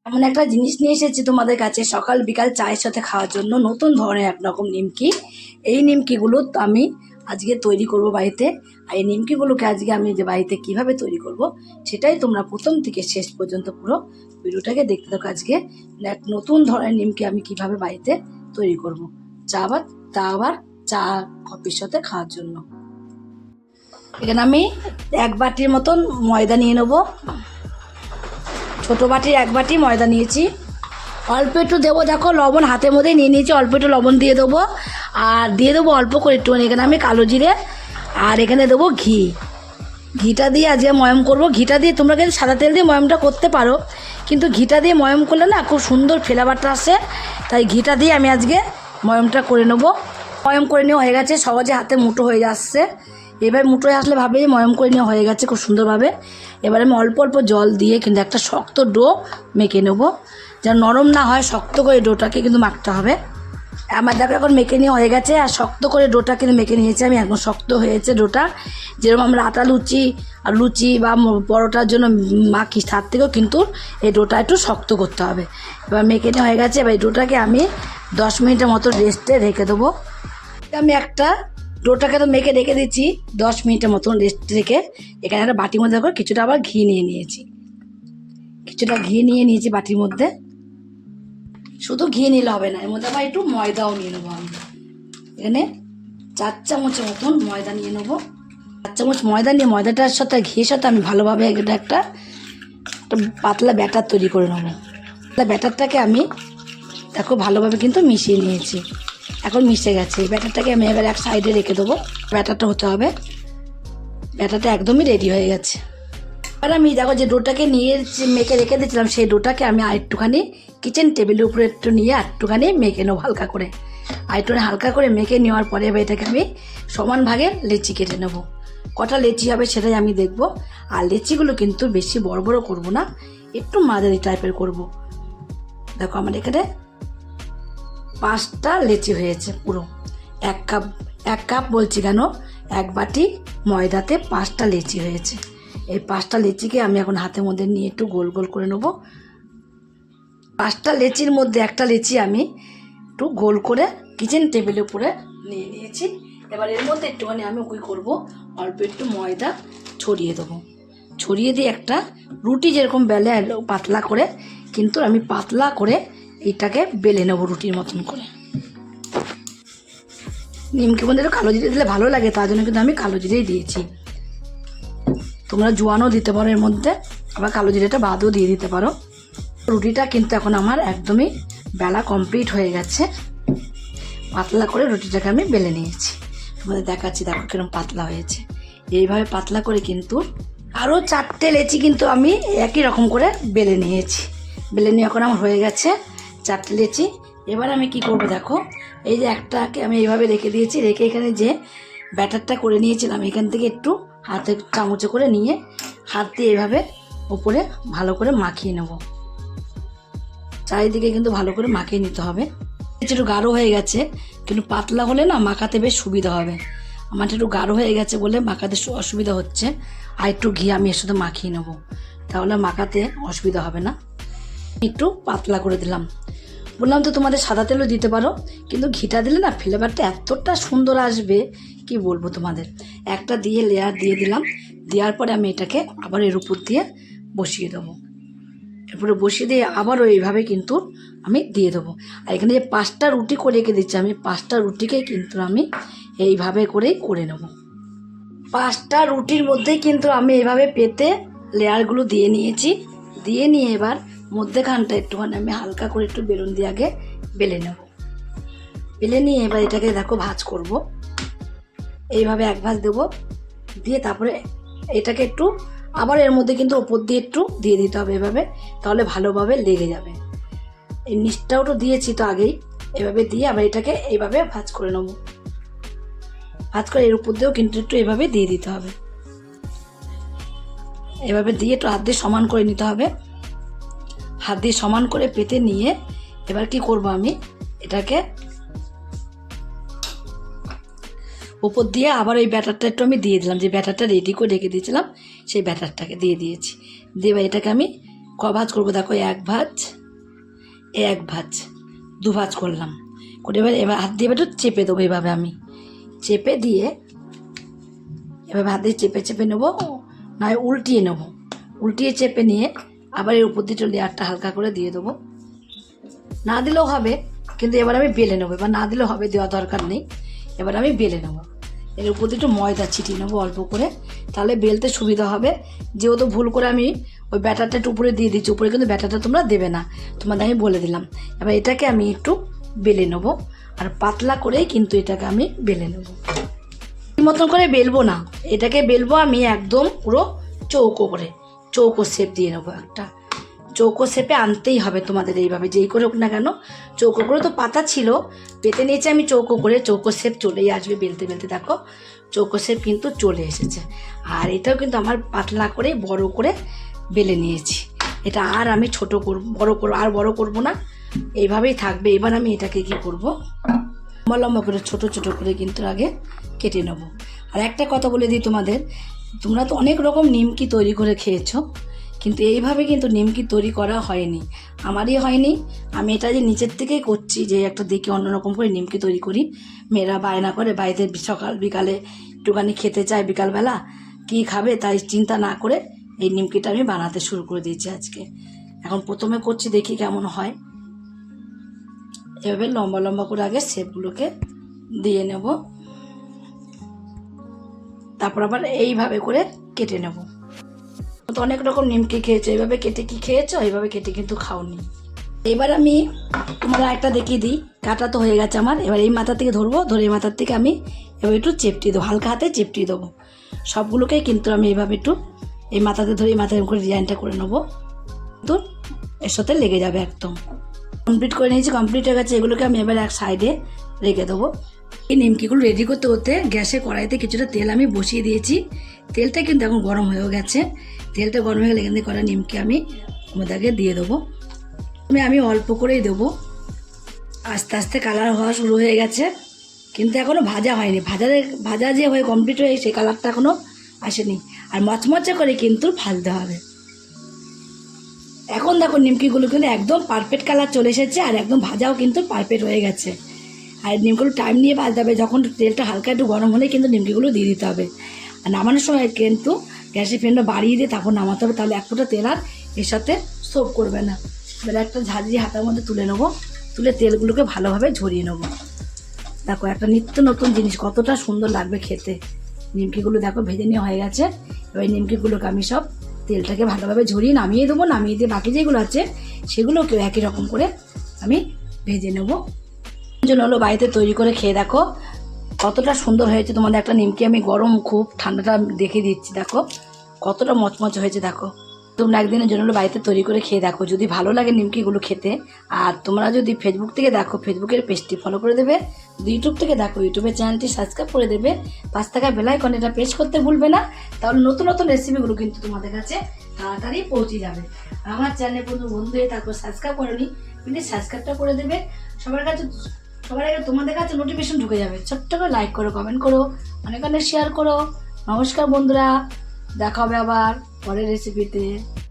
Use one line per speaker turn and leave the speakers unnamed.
এমন একটা জিনিস নিয়ে এসেছি তোমাদের কাছে সকাল বিকাল চায়ের সাথে খাওয়ার জন্য, নতুন ধরনের একরকম নিমকি। এই নিমকিগুলো তো আমি আজকে তৈরি করব বাড়িতে। আর এই নিমকিগুলোকে আজকে আমি যে বাড়িতে কিভাবে তৈরি করব সেটাই তোমরা প্রথম থেকে শেষ পর্যন্ত পুরো ভিডিওটাকে দেখতে থাকো। আজকে এক নতুন ধরনের নিমকি আমি কিভাবে বাড়িতে তৈরি করব, তা আবার চা কফির সাথে খাওয়ার জন্য। এখানে আমি 1 বাটির মতন ময়দা নিয়ে নেবো। ছোটো বাটির 1 বাটি ময়দা নিয়েছি। অল্প একটু দেবো, দেখো লবণ হাতের মধ্যেই নিয়ে নিয়েছি, অল্প একটু লবণ দিয়ে দেবো। আর দিয়ে দেবো অল্প করে একটুখানি এখানে আমি কালো জিরে, আর এখানে দেবো ঘিটা দিয়ে আজকে ময়ম করব। ঘিটা দিয়ে তোমরা কিন্তু সাদা তেল দিয়ে ময়মটা করতে পারো, কিন্তু ঘিটা দিয়ে ময়ম করলে না খুব সুন্দর ফ্লেভারটা আসে। তাই ঘিটা দিয়ে আমি আজকে ময়মটা করে নেবো। ময়ম করে নেওয়া হয়ে গেছে, সহজে হাতে মুঠো হয়ে যাচ্ছে। এবার মুঠো হয়ে আসলে ভাবে ময়ম করে নেওয়া হয়ে গেছে খুব সুন্দরভাবে। এবার আমি অল্প অল্প জল দিয়ে কিন্তু একটা শক্ত ডো মেখে নেবো, যেন নরম না হয়। শক্ত করে ডোটাকে কিন্তু মাখতে হবে। আমার দেখো এখন মেখে নেওয়া হয়ে গেছে, আর শক্ত করে ডোটা কিন্তু মেখে নিয়েছি আমি। এখন শক্ত হয়েছে ডোটা, যেরকম আমরা আটা লুচি বা পরোটার জন্য মাখি, তার থেকেও কিন্তু এই ডোটা একটু শক্ত করতে হবে। এবার মেখে নেওয়া হয়ে গেছে, এবার এই ডোটাকে আমি 10 মিনিটের মতো রেস্টে রেখে দেবো। আমি একটা ডোটাকে তো মেখে রেখে দিচ্ছি 10 মিনিটের মতন রেস্ট রেখে। এখানে একটা বাটির মধ্যে দেখো কিছুটা আবার ঘি নিয়ে নিয়েছি, বাটির মধ্যে। শুধু ঘি নিলে হবে না, এর মধ্যে আবার একটু ময়দাও নিয়ে নেবো আমি। এখানে 4 চামচের মতন ময়দা নিয়ে নেবো। 4 চামচ ময়দা নিয়ে ময়দাটার সাথে ঘিয়ের সাথে আমি ভালোভাবে একটা পাতলা ব্যাটার তৈরি করে নেবো। ব্যাটারটাকে আমি দেখো ভালোভাবে কিন্তু মিশিয়ে নিয়েছি, এখন মিশে গেছে। এই ব্যাটারটাকে আমি এবার এক সাইডে রেখে দেবো। ব্যাটারটা হতে হবে, ব্যাটারটা একদমই রেডি হয়ে গেছে। আর আমি দেখো যে ডোটাকে নিয়ে মেখে রেখে দিয়েছিলাম, সেই ডোটাকে আমি আরেকটুখানি কিচেন টেবিলের উপরে একটু নিয়ে একটুখানি মেখে নেবো হালকা করে। আরেকটুখানি হালকা করে মেখে নেওয়ার পরে এবার এটাকে আমি সমান ভাগে লেচি কেটে নেবো। কটা লেচি হবে সেটাই আমি দেখবো। আর লেচিগুলো কিন্তু বেশি বড় বড় করবো না, একটু মাঝারি টাইপের করব। দেখো আমার এখানে 5টা লেচি হয়েছে পুরো। এক কাপ বলছি কেন, 1 বাটি ময়দাতে 5টা লেচি হয়েছে। এই 5টা লেচিকে আমি এখন হাতের মধ্যে নিয়ে একটু গোল গোল করে নেবো। 5টা লেচির মধ্যে একটা লেচি আমি একটু গোল করে কিচেন টেবিলের উপরে নিয়ে নিয়েছি। এবার এর মধ্যে একটুখানি আমি ওই করবো, অল্প একটু ময়দা ছড়িয়ে দেবো। ছড়িয়ে দিয়ে একটা রুটি যেরকম বেলে পাতলা করে, কিন্তু আমি পাতলা করে এইটাকে বেলে নেবো রুটির মতন করে। নিমকি মধ্যে একটু কালো জিরে দিলে ভালো লাগে, তার জন্য কিন্তু আমি কালো জিরেই দিয়েছি। তোমরা জোয়ানও দিতে পারো এর মধ্যে, আবার কালো জিরেটা বাদও দিয়ে দিতে পারো। রুটিটা কিন্তু এখন আমার একদমই বেলা কমপ্লিট হয়ে গেছে। পাতলা করে রুটিটাকে আমি বেলে নিয়েছি, তোমাদের দেখাচ্ছি দেখো কিরকম পাতলা হয়েছে। এইভাবে পাতলা করে কিন্তু আরও 4টে লেচি কিন্তু আমি একই রকম করে বেলে নিয়েছি। বেলে নিয়ে এখন আমার হয়ে গেছে 4টে লেচি। এবার আমি কি করব দেখো, এই যে একটাকে আমি এইভাবে রেখে দিয়েছি, রেখে এখানে যে ব্যাটারটা করে নিয়েছিলাম এখান থেকে একটু হাতে চামচে করে নিয়ে হাত দিয়ে এইভাবে উপরে ভালো করে মাখিয়ে নেব। চারিদিকে কিন্তু ভালো করে মাখিয়ে নিতে হবে। একটু গাঢ় হয়ে গেছে, কিন্তু পাতলা হলে না মাখাতে বেশ সুবিধা হবে। আমার একটু গাঢ় হয়ে গেছে বলে মাখাতে অসুবিধা হচ্ছে। আর একটু ঘি আমি এর সাথে মাখিয়ে নেবো, তাহলে মাখাতে অসুবিধা হবে না। একটু পাতলা করে দিলাম। বললাম তো তোমাদের সাদা তেলও দিতে পারো, কিন্তু ঘিটা দিলে না ফ্লেভারটা এতটা সুন্দর আসবে কি বলবো তোমাদের। একটা দিয়ে লেয়ার দিয়ে দিলাম, দেওয়ার পরে আমি এটাকে আবার এর উপর দিয়ে বসিয়ে দেবো। এরপরে বসিয়ে দিয়ে আবারও এইভাবে কিন্তু আমি দিয়ে দেবো। আর এখানে যে 5টা রুটি করে রেখে দিচ্ছি, আমি 5টা রুটিকে কিন্তু আমি এইভাবে করেই করে নেব। 5টা রুটির মধ্যেই কিন্তু আমি এইভাবে পেতে লেয়ারগুলো দিয়ে নিয়েছি। দিয়ে নিয়ে এবার মধ্যেখানটা একটুখানি আমি হালকা করে একটু বেলুন দিয়ে আগে বেলে নেব। বেলে নিয়ে এবার এটাকে দেখো ভাঁজ করব। এইভাবে এক ভাঁজ দেবো, দিয়ে তারপরে এটাকে একটু আবার এর মধ্যে কিন্তু ওপর দিয়ে একটু দিয়ে দিতে হবে এভাবে, তাহলে ভালোভাবে লেগে যাবে। এই নিচটাও তো দিয়েছি তো আগেই, এভাবে দিয়ে আবার এটাকে এইভাবে ভাঁজ করে নেব। ভাঁজ করে এর উপর দিয়েও কিন্তু একটু এভাবে দিয়ে দিতে হবে। এভাবে দিয়ে একটু হাত দিয়ে সমান করে নিতে হবে। হাত দিয়ে সমান করে পেতে নিয়ে এবার কি করব, আমি এটাকে উপর দিয়ে আবার ওই ব্যাটারটা একটু আমি দিয়ে দিলাম, যে ব্যাটারটা রেডি করে রেখে দিয়েছিলাম সেই ব্যাটারটাকে দিয়ে দিয়েছি। দিয়ে এটাকে আমি ভাঁজ করবো দেখো, এক ভাঁজ, এক ভাঁজ, দু ভাঁজ করলাম করে এবার হাত দিয়ে একটু চেপে দেবো। এভাবে আমি চেপে দিয়ে এভাবে হাত দিয়ে চেপে চেপে নেবো, নয় উল্টিয়ে নেবো। উল্টিয়ে চেপে নিয়ে আবার এর উপর দিয়ে লেয়ারটা হালকা করে দিয়ে দেবো। না দিলেও হবে, কিন্তু এবার আমি বেলে নেবো। এবার না দিলেও হবে, দেওয়া দরকার নেই। এবার আমি বেলে নেবো। এর উপর দিয়ে একটু ময়দা ছিটিয়ে নেবো অল্প করে, তাহলে বেলতে সুবিধা হবে। যেহেতু ভুল করে আমি ওই ব্যাটারটা একটু উপরে দিয়ে দিচ্ছি, উপরে কিন্তু ব্যাটারটা তোমরা দেবে না, তোমাদের আমি বলে দিলাম। এবার এটাকে আমি একটু বেলে নেবো, আর পাতলা করেই কিন্তু এটাকে আমি বেলে নেবো। মতন করে বেলবো না, এটাকে বেলবো আমি একদম পুরো চৌকো করে, চৌকো শেপ দিয়ে নেবো। একটা চৌকো শেপে আনতেই হবে তোমাদের, এইভাবে যেই করে হোক না কেন চৌকো করে। তো পাতা ছিল, পেতে নিয়েছি আমি চৌকো করে, চৌকো শেপ চলেই আসবে বেলতে বেলতে। দেখো চৌকো শেপ কিন্তু চলে এসেছে। আর এটাও কিন্তু আমার পাতলা করে বড় করে বেলে নিয়েছি। এটা আর আমি ছোট করব, বড় করব, আর বড় করব না, এইভাবেই থাকবে। এবার আমি এটাকে কি করব, লম্বা লম্বা করে ছোট ছোট করে কিন্তু আগে কেটে নেব। আর একটা কথা বলে দিই তোমাদের, তোমরা তো অনেক রকম নিমকি তৈরি করে খেয়েছো, কিন্তু এইভাবে কিন্তু নিমকি তৈরি করা হয়নি, আমারই হয়নি। আমি এটা যে নিচের থেকেই করছি, যে একটা দেখি অন্যরকম করে নিমকি তৈরি করি। মেয়েরা বায়না করে বাড়িতে সকাল বিকালে একটুখানি খেতে চায়, বিকালবেলা কী খাবে তাই চিন্তা না করে এই নিমকিটা আমি বানাতে শুরু করে দিয়েছি আজকে। এখন প্রথমে করছি, দেখি কেমন হয়। এভাবে লম্বা লম্বা করে আগে শেপগুলোকে দিয়ে নেব, তারপর আবার এইভাবে করে কেটে নেব। তো অনেক রকম নিমকি খেয়েছো, এইভাবে কেটে কি খেয়েছো? এইভাবে কেটে কিন্তু খাওনি। এবার আমি তোমরা একটা দেখিয়ে দিই, কাটা তো হয়ে গেছে আমার। এবার এই মাথা থেকে ধরবো, ধরে এই মাথার থেকে আমি এবার একটু চেপটিয়ে দেবো, হালকা হাতে চেপটিয়ে দেবো সবগুলোকেই। কিন্তু আমি এইভাবে একটু এই মাথাতে ধরে এই মাথায় করে ডিজাইনটা করে নেবো, কিন্তু এর সাথে লেগে যাবে একদম। কমপ্লিট করে নিয়েছি, কমপ্লিট হয়ে গেছে। এগুলোকে আমি এবার এক সাইডে রেখে দেবো। এই নিমকিগুলো রেডি করতে হতে গ্যাসে কড়াইতে কিছুটা তেল আমি বসিয়ে দিয়েছি। তেলটা কিন্তু এখন গরম হয়েও গেছে। তেলটা গরম হয়ে গেলে এখান থেকে করা নিমকি আমি ওটাকে দিয়ে দেবো। আমি অল্প করেই দেবো। আস্তে আস্তে কালার হওয়া শুরু হয়ে গেছে, কিন্তু এখনও ভাজা হয়নি। ভাজা যে হয়ে কমপ্লিট হয়ে সেই কালারটা এখনও আসেনি। আর মচমচে করে কিন্তু ভাজতে হবে। এখন দেখো নিমকিগুলো কিন্তু একদম পারফেক্ট কালার চলে এসেছে, আর একদম ভাজাও কিন্তু পারফেক্ট হয়ে গেছে। আর নিমকিগুলো টাইম নিয়ে ভাজতে হবে, যখন তেলটা হালকা একটু গরম হলে কিন্তু নিমকিগুলো দিয়ে দিতে হবে। আর নামানোর সময় কিন্তু গ্যাসের ফ্লেমটা বাড়িয়ে দিয়ে তারপর নামাতে হবে, তাহলে এক ফোঁটা তেল আর এর সাথে সোপ করবে না। এবার একটা ঝাঁঝরি হাতার মধ্যে তুলে নেবো, তুলে তেলগুলোকে ভালোভাবে ঝরিয়ে নেবো। দেখো একটা নিত্য নতুন জিনিস, কতটা সুন্দর লাগবে খেতে। নিমকিগুলো দেখো ভেজে নেওয়া হয়ে গেছে। এবার নিমকিগুলোকে আমি সব তেলটাকে ভালোভাবে ঝরিয়ে নামিয়ে দেবো। নামিয়ে দিয়ে বাকি যেগুলো আছে সেগুলোকেও একই রকম করে আমি ভেজে নেবো। জন্য হলো বাড়িতে তৈরি করে খেয়ে দেখো কতটা সুন্দর হয়েছে। তোমাদের একটা নিমকি আমি গরম খুব ঠান্ডাটা দেখে দিচ্ছি, দেখো কতটা মচমচ হয়েছে। দেখো তোমরা একদিনের জন্য হলো বাড়িতে তৈরি করে খেয়ে দেখো, যদি ভালো লাগে নিমকিগুলো খেতে। আর তোমরা যদি ফেসবুক থেকে দেখো, ফেসবুকের পেজটি ফলো করে দেবে। যদি ইউটিউব থেকে দেখো, ইউটিউবের চ্যানেলটি সাবস্ক্রাইব করে দেবে। পাঁচ টাকা বেল আইকন এটা প্রেস করতে ভুলবে না, তাহলে নতুন নতুন রেসিপিগুলো কিন্তু তোমাদের কাছে তাড়াতাড়ি পৌঁছে যাবে। আর আমার চ্যানেলে কোনো বন্ধু হয়ে তারপর সাবস্ক্রাইব করেনি, প্লিজ সাবস্ক্রাইবটা করে দেবে। সবার আগে তোমাদের কাছে নোটিফিকেশন ঢুকে যাবে। ছোট্ট করে লাইক করো, কমেন্ট করো, অনেক অনেক শেয়ার করো। নমস্কার বন্ধুরা, দেখা হবে আবার পরের রেসিপিতে।